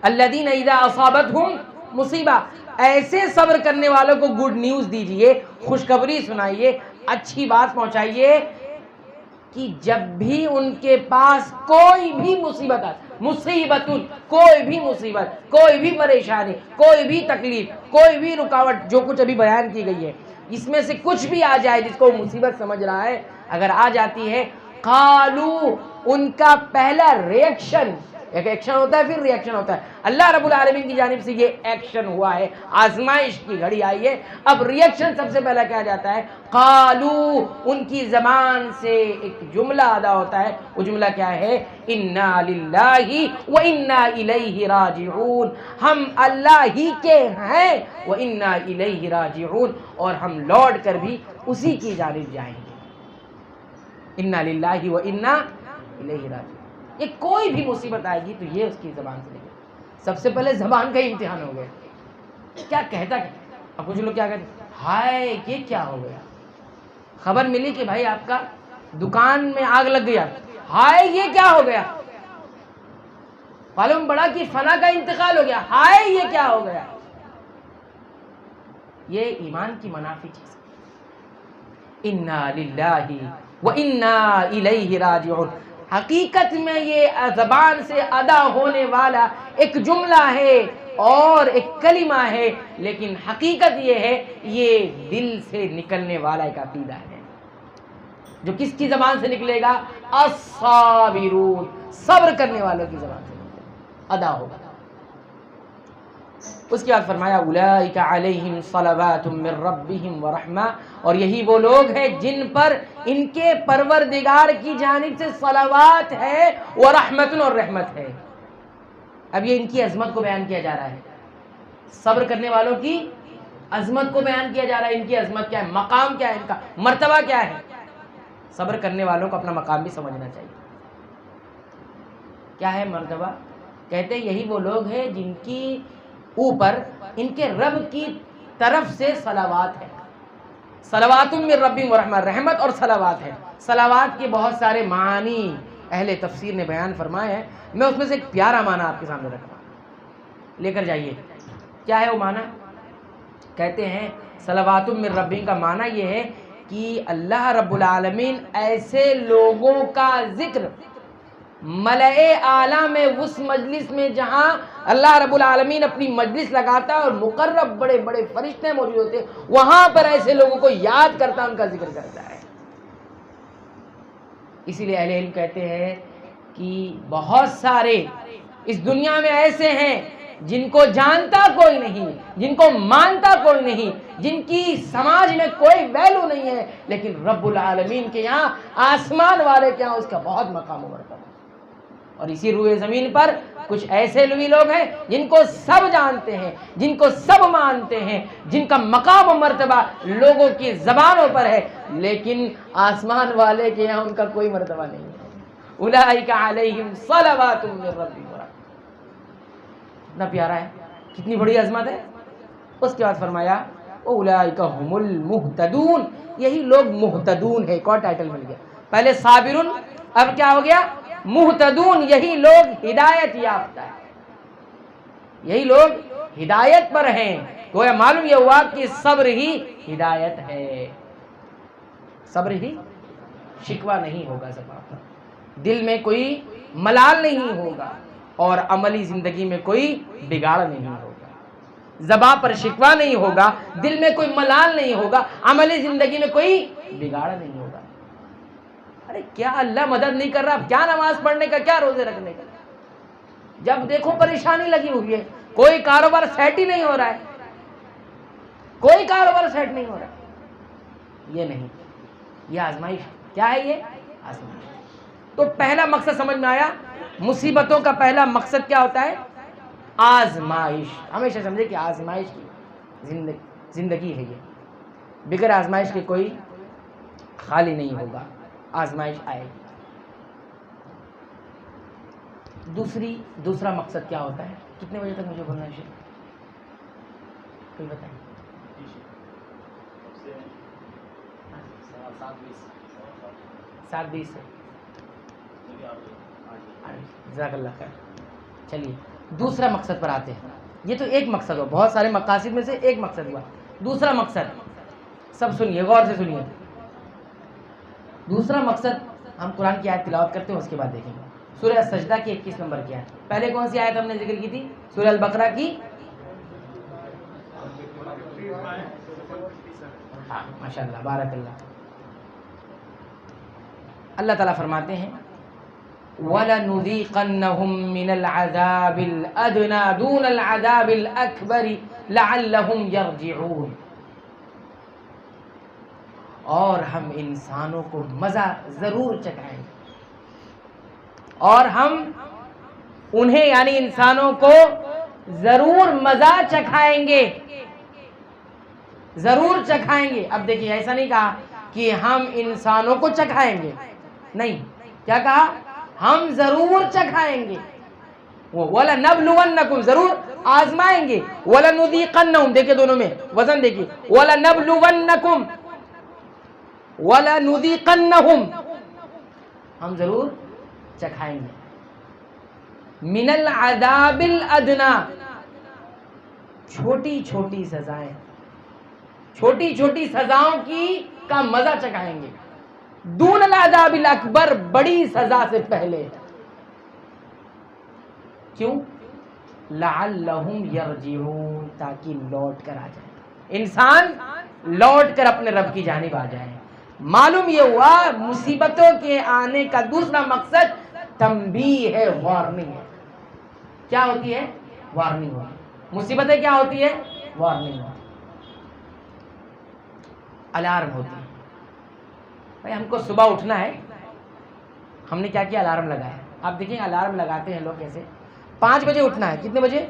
[SPEAKER 1] الذین اذا اصابتہم مصیبہ، ایسے صبر کرنے والوں کو گڈ نیوز دیجئے، خوشخبری سنائیے، اچھی بات پہنچائیے کہ جب بھی ان کے پاس کوئی بھی مصیبت آئے، مصیبت، کوئی بھی مصیبت، کوئی بھی پریشانی، کوئی بھی تکلیف، کوئی بھی رکاوٹ، جو کچھ ابھی بیان کی گئی ہے، اس میں سے کچھ بھی آ جائے جس کو مصیبت سمجھ رہا ہے، اگر آ جاتی ہے، قالو، ان کا پہلا ریئیکشن، ایک ایکشن ہوتا ہے پھر ریئیکشن ہوتا ہے. اللہ رب العالمین کی جانب سے یہ ایکشن ہوا ہے، آزمائش کی گھڑی آئی ہے. اب ریئیکشن سب سے پہلا کیا جاتا ہے؟ قالو، ان کی زبان سے ایک جملہ ادا ہوتا ہے. وہ جملہ کیا ہے؟ انا للہ و انا الیہ راجعون، ہم اللہ ہی کے ہیں، و انا الیہ راجعون، اور ہم لوٹ کر بھی اسی کی جانب جائیں گے. انا للہ و انا الیہ راجعون. یہ کوئی بھی مصیبت آئے گی تو یہ اس کی زبان سے نکلے. سب سے پہلے زبان کا امتحان ہو گیا. کیا کہتا ہے؟ اب کچھ لوگ کیا کہتے ہیں؟ ہائے یہ کیا ہو گیا؟ خبر ملی کہ بھائی آپ کا دکان میں آگ لگ گیا، ہائے یہ کیا ہو گیا؟ معلوم پڑا کہ فلاں کا انتقال ہو گیا، ہائے یہ کیا ہو گیا؟ یہ ایمان کی منافی چیز. انا للہ و انا الیہ راجعون. حقیقت میں یہ زبان سے ادا ہونے والا ایک جملہ ہے اور ایک کلمہ ہے، لیکن حقیقت یہ ہے یہ دل سے نکلنے والا ایک عقیدہ ہے جو کس کی زبان سے نکلے گا؟ الصابرون، صبر کرنے والوں کی زبان سے نکلے گا، ادا ہوگا. اس کے بعد فرمایا اولئک علیہم صلوات من ربہم ورحمہ، اور یہی وہ لوگ ہیں جن پر ان کے پروردگار کی جانب سے صلوات ہے، ورحمت، اور رحمت ہے. اب یہ ان کی عظمت کو بیان کیا جا رہا ہے، صبر کرنے والوں کی عظمت کو بیان کیا جا رہا ہے. ان کی عظمت کیا ہے، مقام کیا ہے، ان کا مرتبہ کیا ہے. صبر کرنے والوں کو اپنا مقام بھی سمجھنا چاہیے. کیا ہے مرتبہ؟ کہتے ہیں یہی وہ لوگ ہیں جن کی اوپر ان کے رب کی طرف سے صلوات ہے. صلوات من ربہم ورحمہ، رحمت اور صلوات ہے. صلوات کے بہت سارے معنی اہل تفسیر نے بیان فرمائے ہیں. میں اس میں سے ایک پیارا معنی آپ کے سامنے رکھتا ہوں، لے کر جائیے. کیا ہے وہ معنی؟ کہتے ہیں صلوات من ربی کا معنی یہ ہے کہ اللہ رب العالمین ایسے لوگوں کا ذکر ملائے اعلیٰ میں اس مجلس میں جہاں اللہ رب العالمین اپنی مجلس لگاتا ہے اور مقرب بڑے بڑے فرشتے موجود ہوتے ہیں، وہاں پر ایسے لوگوں کو یاد کرتا ہے، ان کا ذکر کرتا ہے۔ اسی لیے اہل علم کہتے ہیں کہ بہت سارے اس دنیا میں ایسے ہیں جن کو جانتا کوئی نہیں، جن کو مانتا کوئی نہیں، جن کی سماج میں کوئی ویلو نہیں ہے، لیکن رب العالمین کے یہاں، آسمان والے کے یہاں اس کا بہت مقام و مرتبہ ہے۔ اور اسی روئے زمین پر کچھ ایسے بھی لوگ ہیں جن کو سب جانتے ہیں، جن کو سب مانتے ہیں، جن کا مقام و مرتبہ لوگوں کی زبانوں پر ہے، لیکن آسمان والے کے یہاں ان کا کوئی مرتبہ نہیں ہے۔ اولئک علیہم صلوات من ربہم، کتنا پیارا ہے، کتنی بڑی عظمت ہے۔ اس کے بعد فرمایا اولئک هم المہتدون، یہی لوگ مہتدون ہے۔ ایک اور ٹائٹل مل گیا، پہلے صابرون، اب کیا ہو گیا؟ مہتدون، یہی لوگ ہدایت یافتہ ہے، یہی لوگ ہدایت پر ہیں۔ گویا معلوم یہ ہوا کہ صبر ہی ہدایت ہے، صبر ہی، شکوہ نہیں ہوگا زبان پر، دل میں کوئی ملال نہیں ہوگا، اور عملی زندگی میں کوئی بگاڑ نہیں ہوگا۔ زبان پر شکوہ نہیں ہوگا، دل میں کوئی ملال نہیں ہوگا، عملی زندگی میں کوئی بگاڑ نہیں ہوگا۔ ارے کیا اللہ مدد نہیں کر رہا؟ کیا نماز پڑھنے کا، کیا روزے رکھنے کا؟ جب دیکھو پریشانی لگی ہوئی ہے، کوئی کاروبار سیٹ ہی نہیں ہو رہا ہے، کوئی کاروبار سیٹ نہیں ہو رہا ہے۔ یہ نہیں، یہ آزمائش۔ کیا ہے یہ؟ آزمائش۔ تو پہلا مقصد سمجھ میں آیا، مصیبتوں کا پہلا مقصد کیا ہوتا ہے؟ آزمائش۔ ہمیشہ سمجھے کہ آزمائش کی زندگی ہے یہ، بغیر آزمائش کے کوئی خالی نہیں ہوگا، آزمائش آئے گی۔ دوسرا مقصد کیا ہوتا ہے؟ کتنے بجے تک مجھے بولنا ہے؟ کوئی بتائیں۔ 7:20 سے جزاک اللہ خیر۔ چلیے دوسرا مقصد پر آتے ہیں۔ یہ تو ایک مقصد ہو، بہت سارے مقاصد میں سے ایک مقصد ہوا۔ دوسرا مقصد، سب سنیے، غور سے سنیے۔ دوسرا مقصد ہم قرآن کی آیت تلاوت کرتے ہیں، اس کے بعد دیکھیں گے۔ سورہ السجدہ کی 21 نمبر کی آیت۔ پہلے کون سی آیت ہم نے ذکر کی تھی؟ سورہ البقرہ کی، ہاں ماشاء اللہ، بارک اللہ۔ اللہ تعالیٰ فرماتے ہیں وَلَنُذِيقَنَّهُم مِّنَ الْعَذَابِ الْأَدْنَىٰ دُونَ الْعَذَابِ الْأَكْبَرِ لَعَلَّهُمْ يَرْجِعُونَ، اور ہم انسانوں کو مزہ ضرور چکھائیں گے، اور ہم انہیں یعنی انسانوں کو ضرور مزہ چکھائیں گے، ضرور چکھائیں گے۔ اب دیکھیے، ایسا نہیں کہا کہ ہم انسانوں کو چکھائیں گے، نہیں، کیا کہا؟ ہم ضرور چکھائیں گے۔ وَلَنَبْلُوَنَّكُمْ، ضرور آزمائیں گے۔ وَلَنُذِيقَنَّهُمْ، دیکھیں دونوں میں وزن دیکھیے، وَلَنَبْلُوَنَّكُمْ، وَلَنُذِيقَنَّهُمْ، ہم ضرور چکھائیں گے۔ مِنَ الْعَذَابِ الْأَدْنَىٰ، چھوٹی چھوٹی سزائیں، چھوٹی چھوٹی سزاؤں کا مزہ چکھائیں گے۔ دون العذاب الاکبر، بڑی سزا سے پہلے۔ کیوں؟ لعلہم یرجعون، تاکہ لوٹ کر آ جائیں، انسان لوٹ کر اپنے رب کی جانب آ جائیں۔ معلوم یہ ہوا مصیبتوں کے آنے کا دوسرا مقصد تنبیہ ہے، وارننگ ہے۔ کیا ہوتی ہے؟ وارننگ ہوتی ہے۔ مصیبتیں کیا ہوتی ہے؟ وارننگ ہوتی ہے، الارم ہوتی ہے۔ بھائی ہم کو صبح اٹھنا ہے، ہم نے کیا کیا؟ الارم لگایا۔ آپ دیکھیں الارم لگاتے ہیں لوگ کیسے، 5 بجے اٹھنا ہے، کتنے بجے؟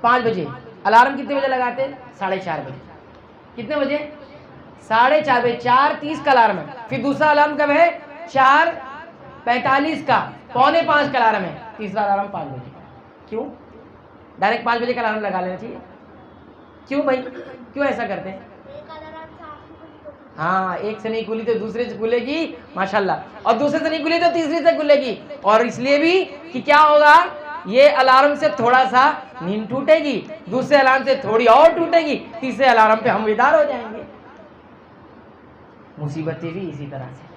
[SPEAKER 1] 5 بجے۔ الارم کتنے بجے لگاتے ہیں؟ 4:30 بجے۔ کتنے بجے؟ 4:30 بجے۔ 4:30 کا الارم ہے، پھر دوسرا الارم کب ہے؟ 4:45 کا، 4:45 کا الارم ہے، تیسرا الارم 5 بجے کا۔ کیوں؟ ڈائریکٹ 5 بجے کا الارم لگا لینا چاہیے۔ کیوں بھائی، کیوں ایسا کرتے ہیں؟ ہاں، ایک سے نہیں کھلی تو دوسرے سے کھلے گی، ماشاءاللہ، اور دوسرے سے نہیں کھلی تو تیسری سے کھلے گی، اور اس لیے بھی کہ کیا ہوگا؟ یہ الارم سے تھوڑا سا نیند ٹوٹے گی، دوسرے الارم سے تھوڑی اور ٹوٹے گی، تیسرے الارم پہ ہم بیدار ہو جائیں گے۔ مصیبتیں بھی اسی طرح سے،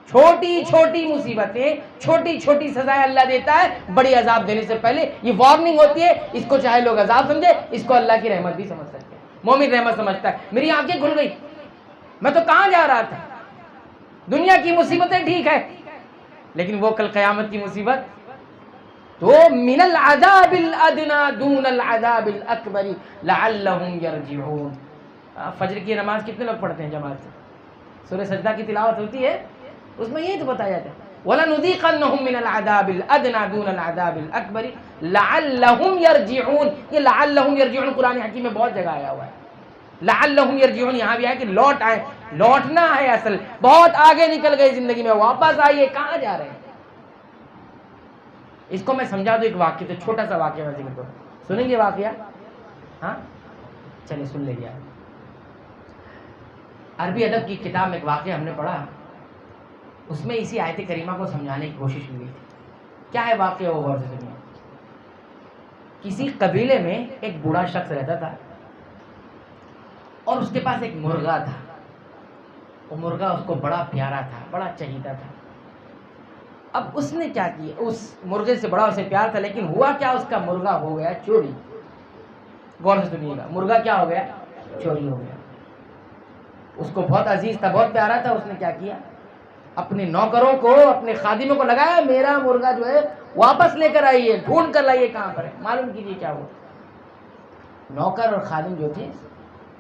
[SPEAKER 1] چھوٹی چھوٹی مصیبتیں، چھوٹی چھوٹی سزائیں اللہ دیتا ہے بڑی عذاب دینے سے پہلے۔ یہ وارننگ ہوتی ہے، اس کو چاہے لوگ عذاب سمجھے، اس کو اللہ کی رحمت بھی سمجھ سکتے ہیں۔ مومن رحمت سمجھتا ہے، میری آنکھیں کھل گئی، میں تو کہاں جا رہا تھا، دنیا کی مصیبتیں ٹھیک ہے، لیکن وہ کل قیامت کی مصیبت تو من العذاب الادنی دون العذاب الاکبر لعلہم یرجعون۔ فجر کی نماز کتنے لوگ پڑھتے ہیں جماعت سے؟ سورہ سجدہ کی تلاوت ہوتی ہے، اس میں یہی تو بتایا جاتا ہے وَلَنُذِيقَنَّهُم مِّنَ الْعَذَابِ الْأَدْنَىٰ دُونَ الْعَذَابِ الْأَكْبَرِ لَعَلَّهُمْ يَرْجِعُونَ۔ یہ لَعَلَّهُمْ يَرْجِعُونَ قرآن حکیم میں بہت جگہ آیا ہوا ہے، لَعَلَّهُمْ يَرْجِعُونَ یہاں بھی ہے کہ لوٹ آئیں، لوٹنا ہے، اصل بہت آگے نکل گئے زندگی میں، واپس آئیے، کہاں جا رہے ہیں؟ اس کو میں سمجھا دوں ایک واقعہ، تو چھوٹا سا واقعہ میں ذکر کروں، سنیں گے واقعہ؟ ہاں چلیے سن لے گیا۔ عربی ادب کی کتاب میں ایک واقعہ ہم نے پڑھا، اس میں اسی آیت کریمہ کو سمجھانے کی کوشش کی گئی تھی۔ کیا ہے واقعہ؟ وہ غور سے سنیے۔ کسی قبیلے میں ایک بوڑھا شخص رہتا تھا اور اس کے پاس ایک مرغا تھا۔ وہ مرغا اس کو بڑا پیارا تھا، بڑا چہیتا تھا۔ اب اس نے کیا کیا، اس مرغے سے بڑا اسے پیار تھا، لیکن ہوا کیا، اس کا مرغا ہو گیا چوری۔ غور سے سنیے گا، مرغا کیا ہو گیا؟ چوری ہو گیا۔ اس کو بہت عزیز تھا، بہت پیارا تھا، اس نے کیا کیا، اپنے نوکروں کو، اپنے خادموں کو لگایا، میرا مرغا جو ہے واپس لے کر آئیے، ڈھونڈ کر لائیے کہاں پر ہے، معلوم کیجیے کیا ہوا۔ نوکر اور خادم جو تھے،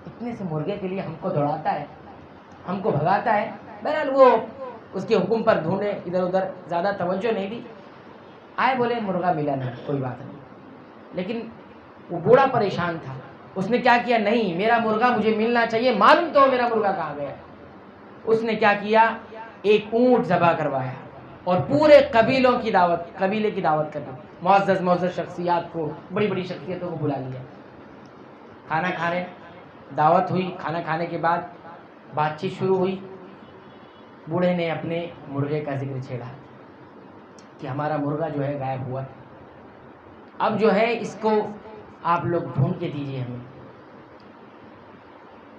[SPEAKER 1] اتنے سے مرغے کے لیے ہم کو دوڑاتا ہے، ہم کو بھگاتا ہے، بہرحال وہ اس کے حکم پر ڈھونڈے، ادھر ادھر زیادہ توجہ نہیں دی۔ آئے بولے مرغا ملا نہیں، کوئی بات نہیں، لیکن وہ بوڑھا پریشان تھا۔ اس نے کیا کیا، نہیں میرا مرغا مجھے ملنا چاہیے، معلوم تو میرا مرغا کہاں گیا۔ اس نے کیا کیا، ایک اونٹ ذبح کروایا اور پورے قبیلے کی دعوت کر دی، معزز شخصیات کو، بڑی بڑی شخصیتوں کو بلا لیا، کھانا کھانے دعوت ہوئی۔ کھانا کھانے کے بعد بات چیت شروع ہوئی۔ بوڑھے نے اپنے مرغے کا ذکر چھیڑا کہ ہمارا مرغا جو ہے غائب ہوا، اب جو ہے اس کو آپ لوگ ڈھونڈ کے دیجیے ہمیں۔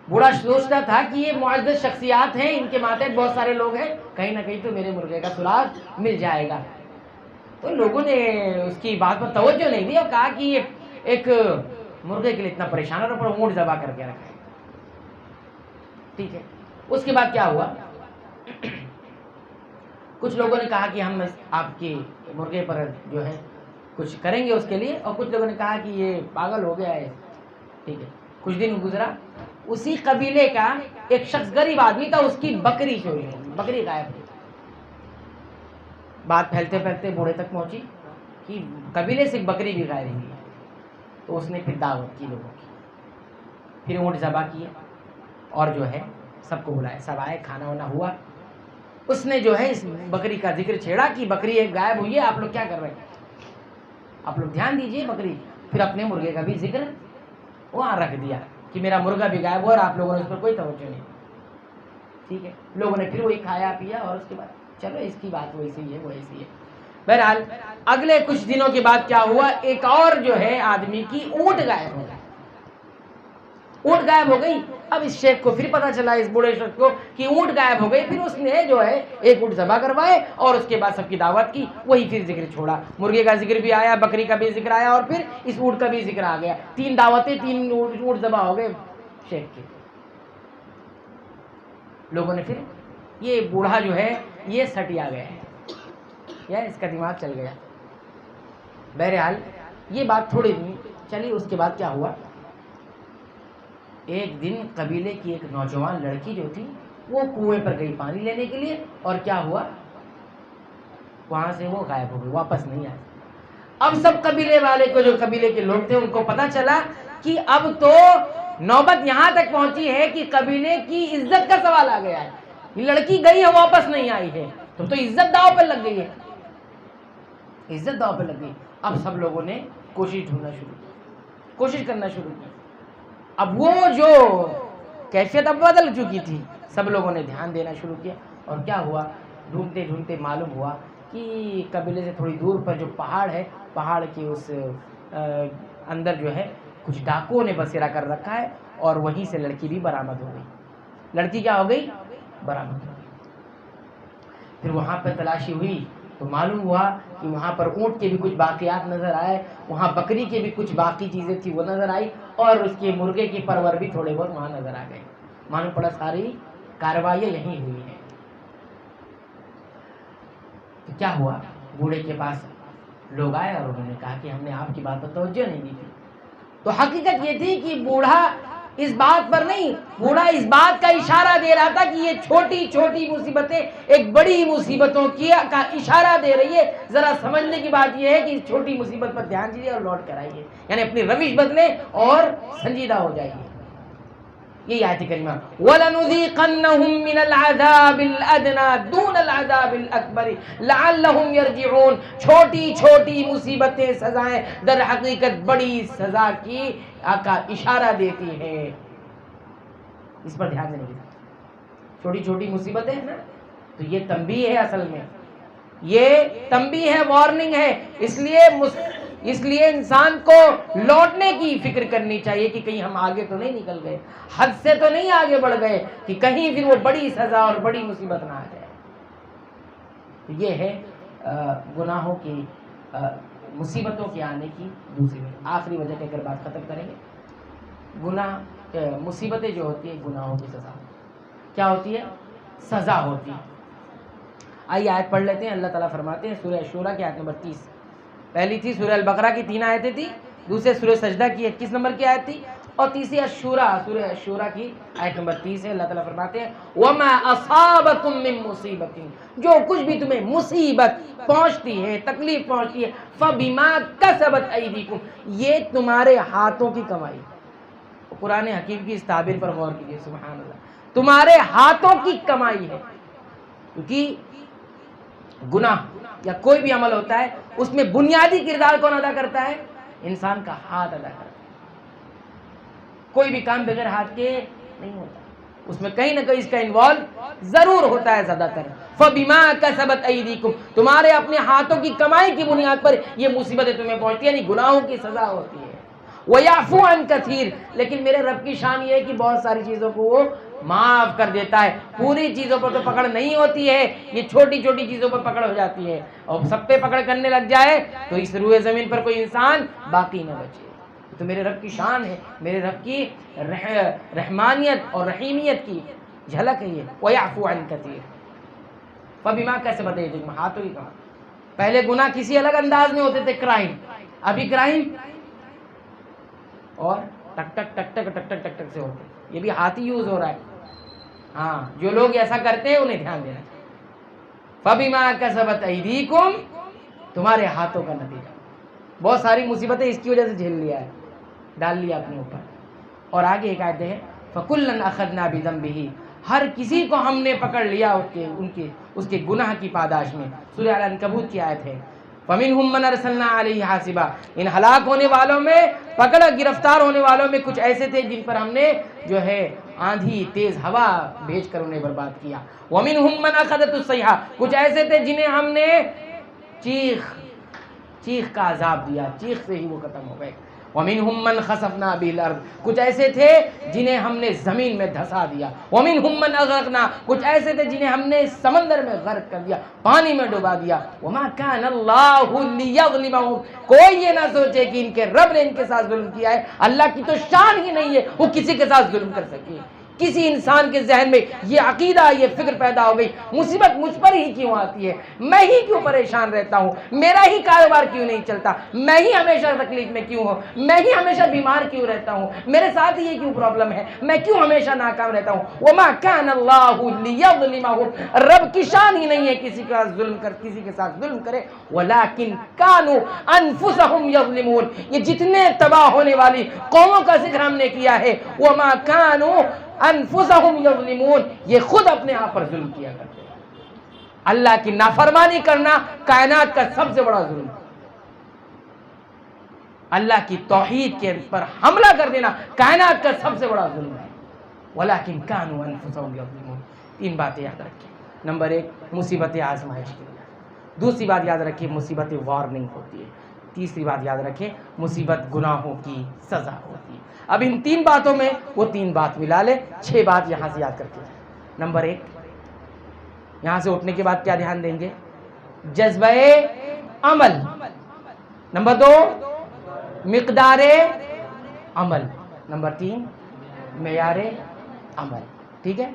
[SPEAKER 1] بوڑھا سوچتا تھا کہ یہ معزز شخصیات ہیں، ان کے ماتحت بہت سارے لوگ ہیں، کہیں نہ کہیں تو میرے مرغے کا سراغ مل جائے گا۔ تو لوگوں نے اس کی بات پر توجہ نہیں دی اور کہا کہ یہ ایک مرغے کے لیے اتنا پریشان اور اونٹ ذبح کر کے رکھا ہے، ٹھیک ہے۔ اس کے بعد کیا ہوا، کچھ لوگوں نے کہا کہ ہم آپ کے مرغے پر جو ہے کچھ کریں گے اس کے لیے، اور کچھ لوگوں نے کہا کہ یہ پاگل ہو گیا ہے، ٹھیک ہے۔ کچھ دن گزرا، اسی قبیلے کا ایک شخص غریب آدمی تھا، اس کی بکری چوری ہوئی، بکری غائب ہوئی۔ بات پھیلتے پھیلتے بوڑھے تک پہنچی کہ قبیلے سے ایک بکری بھی غائب ہوئی ہے۔ تو اس نے پھر دعوت کی لوگوں کی، پھر اونٹ ذبح کیے اور جو ہے سب کو بلایا، سب آئے، کھانا وانا ہوا۔ اس نے جو ہے اس بکری کا ذکر چھیڑا کہ بکری ایک غائب ہوئی ہے، آپ لوگ کیا کر رہے ہیں، آپ لوگ دھیان دیجئے بکری۔ پھر اپنے مرغے کا بھی ذکر وہاں رکھ دیا کہ میرا مرغا بھی غائب ہوا اور آپ لوگوں نے اس پر کوئی توجہ نہیں، ٹھیک ہے۔ لوگوں نے پھر وہی کھایا پیا اور اس کے بعد چلو اس کی بات ویسی ہے وہ ایسی ہے۔ بہرحال اگلے کچھ دنوں کے بعد کیا ہوا، ایک اور جو ہے آدمی کی اونٹ غائب ہو گئی، اونٹ غائب ہو گئی۔ اب اس شیخ کو پھر پتا چلا، اس بوڑھے شخص کو، کہ اونٹ غائب ہو گئی۔ پھر اس نے جو ہے ایک اونٹ ذبح کروائے اور اس کے بعد سب کی دعوت کی، وہی پھر ذکر چھوڑا، مرغے کا ذکر بھی آیا، بکری کا بھی ذکر آیا اور پھر اس اونٹ کا بھی ذکر آ گیا۔ 3 دعوتیں، 3 اونٹ ذبح ہو گئے شیخ کے۔ لوگوں نے پھر یہ بوڑھا جو ہے یہ سٹیا گیا ہے، یا اس کا دماغ چل گیا۔ بہرحال یہ بات تھوڑی دن چلی، اس کے بعد کیا ہوا، ایک دن قبیلے کی ایک نوجوان لڑکی جو تھی وہ کنویں پر گئی پانی لینے کے لیے، اور کیا ہوا، وہاں سے وہ غائب ہو گئی، واپس نہیں آئی۔ اب سب قبیلے والے کو، جو قبیلے کے لوگ تھے، ان کو پتا چلا کہ اب تو نوبت یہاں تک پہنچی ہے کہ قبیلے کی عزت کا سوال آ گیا ہے، یہ لڑکی گئی ہے واپس نہیں آئی ہے، تو عزت داؤ پہ لگ گئی ہے، عزت داؤ پہ لگ گئی۔ اب سب لوگوں نے کوشش ڈھونڈنا شروع کی، کوشش کرنا شروع کی۔ اب وہ جو کیفیت اب بدل چکی تھی، سب لوگوں نے دھیان دینا شروع کیا، اور کیا ہوا، ڈھونڈتے ڈھونڈتے معلوم ہوا کہ قبیلے سے تھوڑی دور پر جو پہاڑ ہے، پہاڑ کے اس اندر جو ہے کچھ ڈاکوؤں نے بسیرا کر رکھا ہے، اور وہیں سے لڑکی بھی برآمد ہو گئی. لڑکی کیا ہو گئی؟ برآمد ہو گئی. پھر وہاں پہ تلاشی ہوئی تو معلوم ہوا کہ وہاں پر اونٹ کے بھی کچھ باقیات نظر آئے، وہاں بکری کے بھی کچھ باقی چیزیں تھی وہ نظر آئی، اور اس کے مرغے کی پرور بھی تھوڑے بہت وہاں نظر آ گئے. معلوم پڑا ساری کارروائیاں یہیں ہوئی ہیں. تو کیا ہوا؟ بوڑھے کے پاس لوگ آئے اور انہوں نے کہا کہ ہم نے آپ کی بات پر توجہ نہیں دی تھی. تو حقیقت یہ تھی کہ بوڑھا اس بات پر نہیں، بوڑھا اس بات کا اشارہ دے رہا تھا کہ یہ چھوٹی چھوٹی مصیبتیں ایک بڑی مصیبتوں کا اشارہ دے رہی ہے. ذرا سمجھنے کی بات یہ ہے کہ اس چھوٹی مصیبت پر دھیان دیجیے اور لوٹ کر آئیے، یعنی اپنی روش بدلیں اور سنجیدہ ہو جائیے. یہی آیت کریمہ وَلَنُذِيقَنَّهُم مِّنَ الْعَذَابِ الْأَدْنَىٰ دُونَ الْعَذَابِ الْأَكْبَرِ لَعَلَّهُمْ يَرْجِعُونَ. چھوٹی چھوٹی مصیبتیں، سزائیں در حقیقت بڑی سزا کی کا اشارہ دیتی ہیں. اس پر دھیان دینے کی ضرورت. چھوٹی چھوٹی مصیبتیں ہیں نا، تو یہ تنبیہ ہے، اصل میں یہ تنبیہ ہے، وارننگ ہے. اس لیے انسان کو لوٹنے کی فکر کرنی چاہیے کہ کہیں ہم آگے تو نہیں نکل گئے، حد سے تو نہیں آگے بڑھ گئے کہ کہیں پھر وہ بڑی سزا اور بڑی مصیبت نہ آ جائے. یہ ہے گناہوں کی مصیبتوں کے آنے کی دوسری وجہ. آخری وجہ کہہ کر بات ختم کریں گے. گناہ مصیبتیں جو ہوتی ہیں گناہوں کی سزا کیا ہوتی ہے؟ سزا ہوتی ہے. آئیے آیت پڑھ لیتے ہیں. اللہ تعالیٰ فرماتے ہیں سورہ شورا کی آیت نمبر 30. پہلی تھی سورہ البقرہ کی 3 آیتیں تھی، دوسرے سورہ سجدہ کی 21 نمبر کی آیت تھی، اور تیسری سورہ الشورى کی آیت نمبر 30 ہے. اللہ تعالیٰ فرماتے ہیں وَمَا أَصَابَكُم مِّن مُّصِيبَةٍ، جو کچھ بھی تمہیں مصیبت پہنچتی ہے، تکلیف پہنچتی ہے، فَبِمَا كَسَبَتْ أَيْدِيكُمْ، یہ تمہارے ہاتھوں کی کمائی. قرآن حکیم کی اس تعبیر پر غور کیجیے. سبحان اللہ، تمہارے ہاتھوں کی کمائی ہے. کیونکہ گناہ یا کوئی بھی عمل ہوتا ہے اس میں بنیادی کردار کون ادا کرتا ہے؟ انسان کا ہاتھ ادا کرتا ہے. کوئی بھی کام بغیر ہاتھ کے نہیں ہوتا، اس میں کہیں نہ کہیں اس کا انوالو ضرور ہوتا ہے. زیادہ تر فَبِمَا كَسَبَتْ أَيْدِيكُمْ، تمہارے اپنے ہاتھوں کی کمائی کی بنیاد پر یہ مصیبتیں تمہیں پہنچتی ہیں، یعنی گناہوں کی سزا ہوتی ہے. وَيَعْفُو عَنْ كَثِيرٍ، لیکن میرے رب کی شان یہ ہے کہ بہت ساری چیزوں کو وہ معاف کر دیتا ہے. پوری چیزوں پر تو پکڑ نہیں ہوتی ہے، یہ چھوٹی چھوٹی چیزوں پر پکڑ ہو جاتی ہے، اور سب پہ پکڑ کرنے لگ جائے تو اس روئے زمین پر کوئی انسان باقی نہ بچے. تو میرے رب کی شان ہے، میرے رب کی رحمانیت اور رحیمیت کی جھلک ہے یہ. وَيَعْفُو عَنْ كَثِيرٍ فَبِمَا كَسَبَتْ أَيْدِيكُمْ، ہاتھوں کی کمائی. پہلے گناہ کسی الگ انداز میں ہوتے تھے، کرائم. ابھی کرائم اور ٹک ٹک ٹک ٹک ٹک ٹک ٹک ٹک سے ہوتے، یہ بھی ہاتھ ہی یوز ہو رہا ہے. ہاں، جو لوگ ایسا کرتے ہیں انہیں دھیان دینا. فَبِمَا كَسَبَتْ أَيْدِيكُمْ، تمہارے ہاتھوں کا نتیجہ. بہت ساری مصیبتیں اس کی وجہ سے جھیل لیا ہے، ڈال لیا اپنے اوپر. اور آگے ایک آیت ہے فَكُلًّا أَخَذْنَا بِذَنبِهِ، ہر کسی کو ہم نے پکڑ لیا اس کے گناہ کی پاداش میں. سورہ العنکبوت کی آیت ہے فَمِنْهُمْ مَنْ أَرْسَلْنَا عَلَيْهِ حَاسِبًا، ان ہلاک ہونے والوں میں، پکڑ گرفتار ہونے والوں میں کچھ ایسے تھے جن پر ہم نے جو ہے آندھی تیز ہوا بھیج کر انہیں برباد کیا. وَمِنْهُمْ مَنْ أَخَذَتْهُ الصَّيْحَةُ، کچھ ایسے تھے جنہیں ہم نے چیخ کا عذاب دیا، چیخ سے ہی وہ ختم ہو گئے. وَمِنْهُمْ مَنْ خَسَفْنَا بِهِ الْأَرْضِ، کچھ ایسے تھے جنہیں ہم نے زمین میں دھسا دیا. وَمِنْهُمْ مَنْ أَغْرَقْنَا، کچھ ایسے تھے جنہیں ہم نے سمندر میں غرق کر دیا، پانی میں ڈبا دیا. وَمَا كَانَ اللَّهُ لِيَظْلِمَهُمْ، کوئی یہ نہ سوچے کہ ان کے رب نے ان کے ساتھ ظلم کیا ہے. اللہ کی تو شان ہی نہیں ہے وہ کسی کے ساتھ ظلم کر سکے. کسی انسان کے ذہن میں یہ عقیدہ، یہ فکر پیدا ہو گئی مصیبت مجھ پر ہی کیوں آتی ہے، میں ہی کیوں پریشان رہتا ہوں، میرا ہی کاروبار کیوں نہیں چلتا، میں ہی ہمیشہ تکلیف میں کیوں ہوں، میں ہی ہمیشہ بیمار کیوں رہتا ہوں، میرے ساتھ یہ کیوں پرابلم ہے، میں کیوں ہمیشہ ناکام رہتا ہوں. وما كان الله ليظلمهم، رب کی شان ہی نہیں ہے کسی کے ساتھ ظلم کرے. ولكن كانوا انفسهم يظلمون، یہ جتنے تباہ ہونے والی قوموں کا ذکر ہم نے کیا ہے، وما كانوا انفسهم یظلمون، یہ خود اپنے آپ پر ظلم کیا کرتے ہیں. اللہ کی نافرمانی کرنا کائنات کا سب سے بڑا ظلم، اللہ کی توحید کے پر حملہ کر دینا کائنات کا سب سے بڑا ظلم ہے. ولیکن کانوا انفسهم یظلمون. 3 باتیں یاد رکھیں. نمبر 1 مصیبت آزمائش کی وجہ، دوسری بات یاد رکھیں مصیبت وارننگ ہوتی ہے. تیسری بات یاد رکھیں مصیبت گناہوں کی سزا ہوتی ہے. اب ان 3 باتوں میں وہ 3 بات ملا لے. 6 بات یہاں سے یاد کر کے. نمبر 1 یہاں سے اٹھنے کے بعد کیا دھیان دیں گے؟ جذبہ عمل. نمبر 2 مقدار عمل. نمبر 3 معیار عمل. ٹھیک ہے.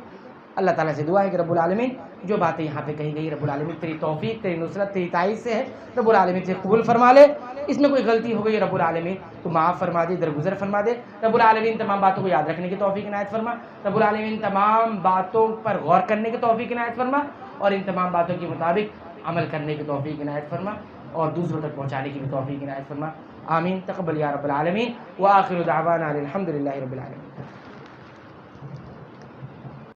[SPEAKER 1] اللہ تعالیٰ سے دعا ہے کہ رب العالمین جو باتیں یہاں پہ کہی گئی رب العالمین تیری توفیق تیری نصرت تیری تائید سے ہے، رب العالمین سے قبول فرما لے. اس میں کوئی غلطی ہو گئی رب العالمین تو معاف فرما دے، درگزر فرما دے. رب العالمین تمام باتوں کو یاد رکھنے کی توفیق عنایت فرما. رب العالمین تمام باتوں پر غور کرنے کی توفیق عنایت فرما اور ان تمام باتوں کے مطابق عمل کرنے کی توفیق عنایت فرما اور دوسروں تک پہنچانے کی بھی توفیق عنایت فرما. آمین. تقبل یا رب العالمین. وآخر دعوانا الحمد للہ رب العالمین.